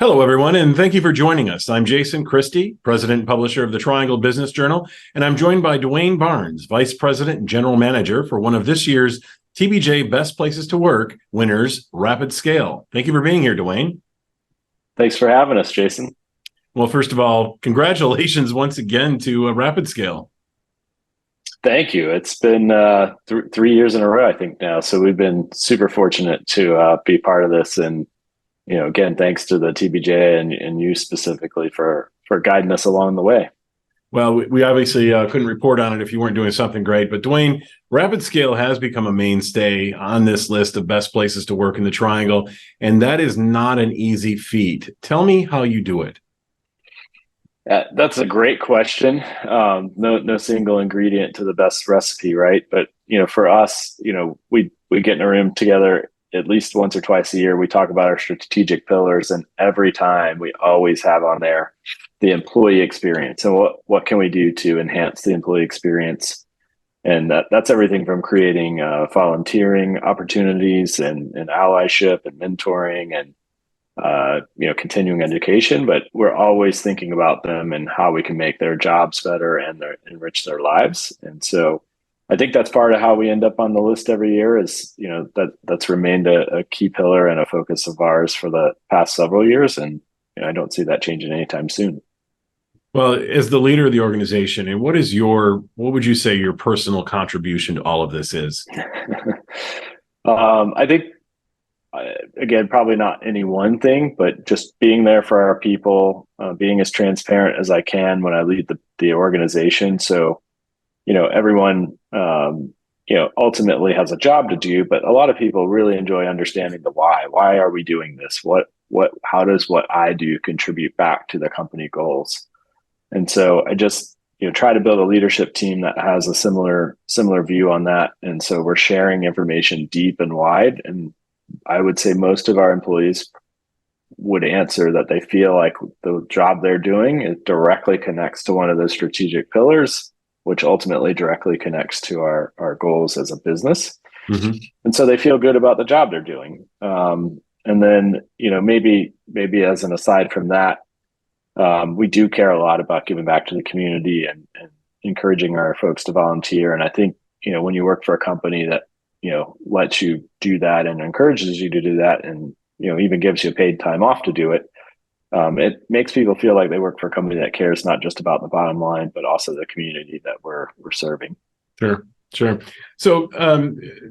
Hello, everyone, and thank you for joining us. I'm Jason Christie, President and Publisher of the Triangle Business Journal, and I'm joined by Dwayne Barnes, Vice President and General Manager for one of this year's TBJ Best Places to Work winners, RapidScale. Thank you for being here, Dwayne. Thanks for having us, Jason. Well, first of all, congratulations once again to RapidScale. Thank you. It's been 3 years in a row, I think now. So we've been super fortunate to be part of this. And, again, thanks to the TBJ and you specifically for guiding us along the way. Well, we obviously couldn't report on it if you weren't doing something great. But Dwayne, RapidScale has become a mainstay on this list of best places to work in the Triangle. And that is not an easy feat. Tell me how you do it. That's a great question. No single ingredient to the best recipe, right? But for us, we get in a room together at least once or twice a year. We talk about our strategic pillars, and every time we always have on there the employee experience and what can we do to enhance the employee experience. And that's everything from creating volunteering opportunities and allyship and mentoring and continuing education, but we're always thinking about them and how we can make their jobs better and enrich their lives. And so I think that's part of how we end up on the list every year is, that's remained a key pillar and a focus of ours for the past several years. And I don't see that changing anytime soon. Well, as the leader of the organization, and what would you say your personal contribution to all of this is? I think, again, probably not any one thing, but just being there for our people, being as transparent as I can when I lead the organization. So, everyone, ultimately has a job to do, but a lot of people really enjoy understanding the why. Why are we doing this? How does what I do contribute back to the company goals? And so I just, try to build a leadership team that has a similar view on that. And so we're sharing information deep and wide. And I would say most of our employees would answer that they feel like the job they're doing, it directly connects to one of those strategic pillars, which ultimately directly connects to our goals as a business. Mm-hmm. And so they feel good about the job they're doing. And then, maybe as an aside from that, we do care a lot about giving back to the community and encouraging our folks to volunteer. And I think, when you work for a company that, lets you do that and encourages you to do that and, even gives you paid time off to do it, it makes people feel like they work for a company that cares not just about the bottom line, but also the community that we're serving. Sure. So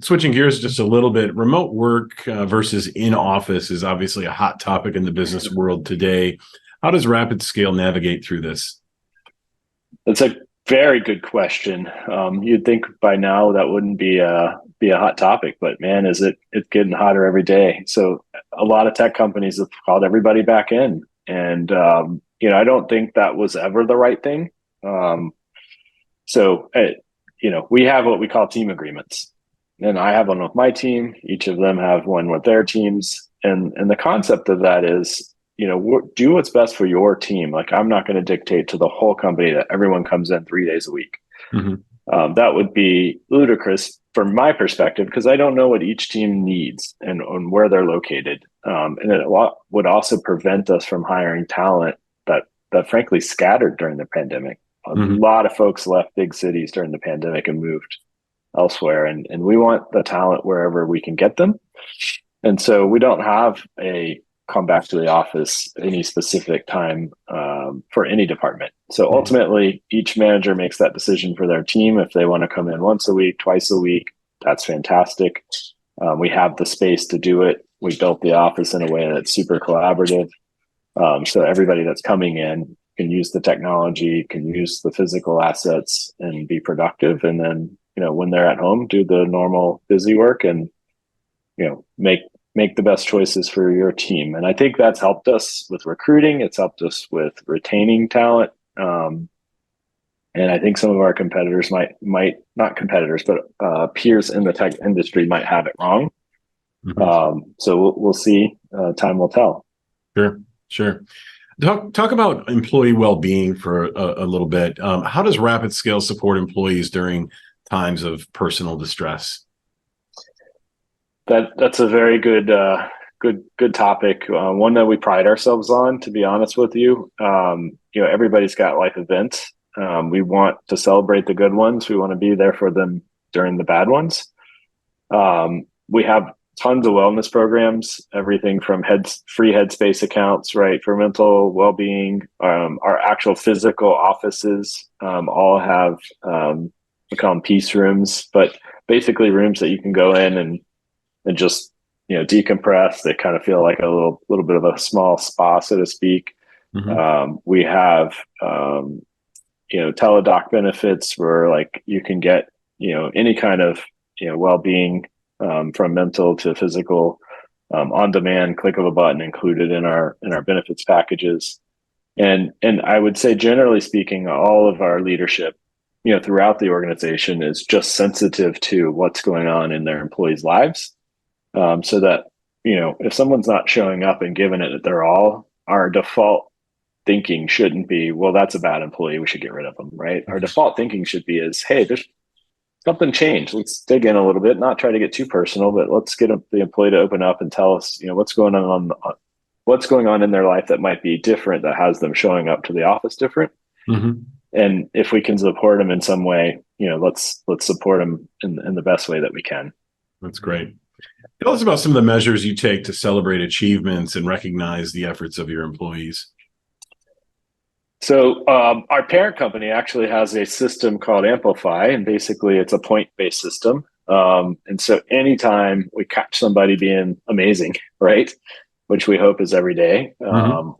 switching gears just a little bit, remote work versus in office is obviously a hot topic in the business world today. How does RapidScale navigate through this? That's a very good question. You'd think by now that wouldn't be a hot topic, but man, it's getting hotter every day. So a lot of tech companies have called everybody back in, and I don't think that was ever the right thing. We have what we call team agreements, and I have one with my team. Each of them have one with their teams, and the concept of that is, do what's best for your team. Like, I'm not going to dictate to the whole company that everyone comes in 3 days a week. Mm-hmm. That would be ludicrous from my perspective, because I don't know what each team needs and where they're located. And it would also prevent us from hiring talent that frankly scattered during the pandemic. Mm-hmm. A lot of folks left big cities during the pandemic and moved elsewhere. And we want the talent wherever we can get them. And so we don't have a come back to the office any specific time for any department. So ultimately, each manager makes that decision for their team. If they want to come in once a week, twice a week, that's fantastic. We have the space to do it. We built the office in a way that's super collaborative. So everybody that's coming in can use the technology, can use the physical assets and be productive. And then, when they're at home, do the normal busy work and, make the best choices for your team. And I think that's helped us with recruiting. It's helped us with retaining talent. And I think some of our competitors might not competitors, but peers in the tech industry might have it wrong. Mm-hmm. So we'll see. Time will tell. Sure. Talk about employee well-being for a little bit. How does RapidScale support employees during times of personal distress? That's a very good good topic. One that we pride ourselves on, to be honest with you. Everybody's got life events. We want to celebrate the good ones. We want to be there for them during the bad ones. We have tons of wellness programs, everything from free headspace accounts, right, for mental well-being. Our actual physical offices all have, we call them peace rooms, but basically rooms that you can go in and just, decompress. They kind of feel like a little bit of a small spa, so to speak. We have, teledoc benefits where like you can get, any kind of, well-being, from mental to physical, on demand, click of a button included in our benefits packages. And I would say, generally speaking, all of our leadership, throughout the organization is just sensitive to what's going on in their employees' lives. So that, if someone's not showing up and giving it their all, our default thinking shouldn't be, well, that's a bad employee, we should get rid of them, right? Our default thinking should be is, hey, there's something changed. Let's dig in a little bit, not try to get too personal, but let's get the employee to open up and tell us, what's going on in their life that might be different, that has them showing up to the office different. And if we can support them in some way, let's support them in the best way that we can. That's great. Tell us about some of the measures you take to celebrate achievements and recognize the efforts of your employees. So our parent company actually has a system called Amplify, and basically it's a point-based system. And so anytime we catch somebody being amazing, right, which we hope is every day,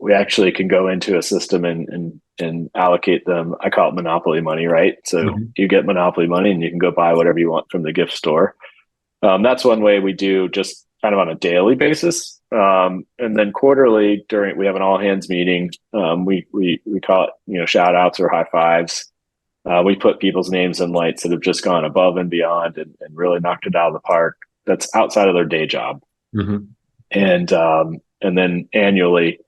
we actually can go into a system and allocate them. I call it monopoly money, right? So you get monopoly money and you can go buy whatever you want from the gift store. That's one way we do, just kind of on a daily basis. And then quarterly, we have an all hands meeting. We call it, shout outs or high fives. We put people's names in lights that have just gone above and beyond and really knocked it out of the park. That's outside of their day job. And then annually,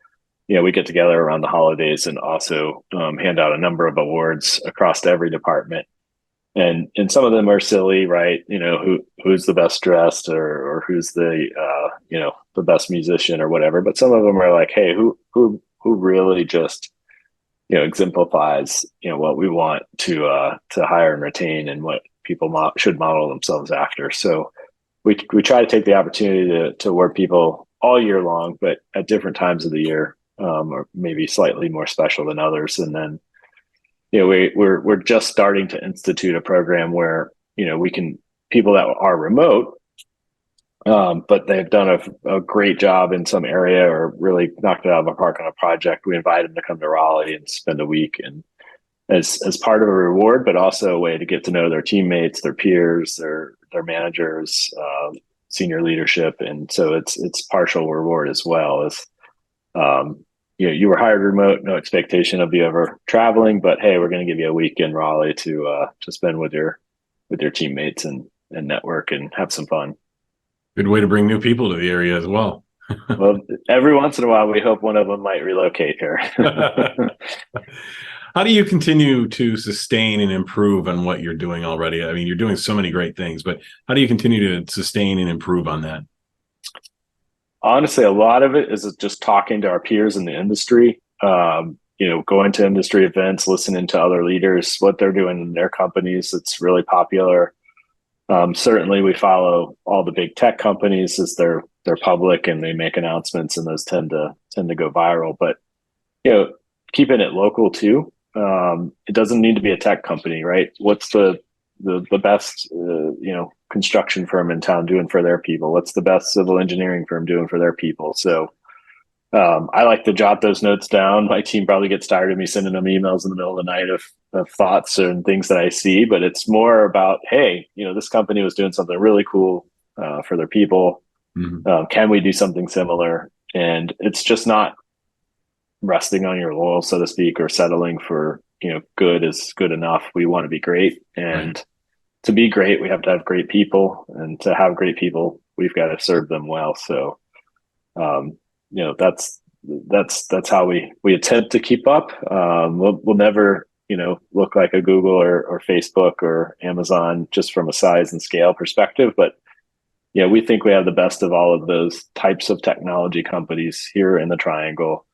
we get together around the holidays and also hand out a number of awards across every department. And some of them are silly, right? Who's the best dressed or who's the the best musician or whatever. But some of them are like, hey, who really just exemplifies what we want to hire and retain, and what people should model themselves after. So we try to take the opportunity to award people all year long, but at different times of the year, or maybe slightly more special than others. And then we're just starting to institute a program where we can, people that are remote, but they've done a great job in some area or really knocked it out of the park on a project. We invite them to come to Raleigh and spend a week, and as part of a reward, but also a way to get to know their teammates, their peers, their managers, senior leadership, and so it's partial reward as well as. You were hired remote, no expectation of you ever traveling, but hey, we're going to give you a week in Raleigh to spend with your teammates and network and have some fun. Good way to bring new people to the area as well. Well, every once in a while, we hope one of them might relocate here. How do you continue to sustain and improve on what you're doing already? I mean, you're doing so many great things, but how do you continue to sustain and improve on that? Honestly, a lot of it is just talking to our peers in the industry, going to industry events, listening to other leaders, what they're doing in their companies. It's really popular. Certainly we follow all the big tech companies as they're public and they make announcements, and those tend to go viral, but keeping it local too. It doesn't need to be a tech company, right? What's the best, construction firm in town doing for their people? What's the best civil engineering firm doing for their people? So I like to jot those notes down. My team probably gets tired of me sending them emails in the middle of the night of thoughts and things that I see, but it's more about, hey, this company was doing something really cool for their people. Can we do something similar? And it's just not resting on your laurels, so to speak, or settling for, good is good enough. We want to be great. And to be great, we have to have great people, and to have great people, we've got to serve them well. So, that's how we attempt to keep up. We'll never, look like a Google or Facebook or Amazon just from a size and scale perspective, but yeah, we think we have the best of all of those types of technology companies here in the Triangle,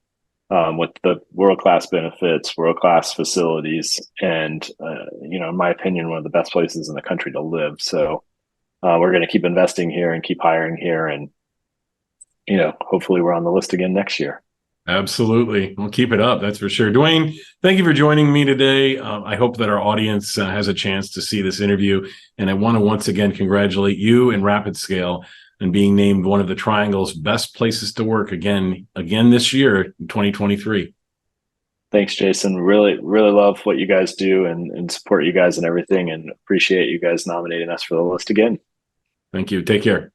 with the world-class benefits, world-class facilities, and in my opinion, one of the best places in the country to live. So we're going to keep investing here and keep hiring here, and hopefully we're on the list again next year. Absolutely. We'll keep it up. That's for sure. Dwayne, thank you for joining me today. I hope that our audience has a chance to see this interview. And I want to once again congratulate you and RapidScale on being named one of the Triangle's best places to work again this year in 2023. Thanks, Jason. Really, really love what you guys do and support you guys and everything, and appreciate you guys nominating us for the list again. Thank you. Take care.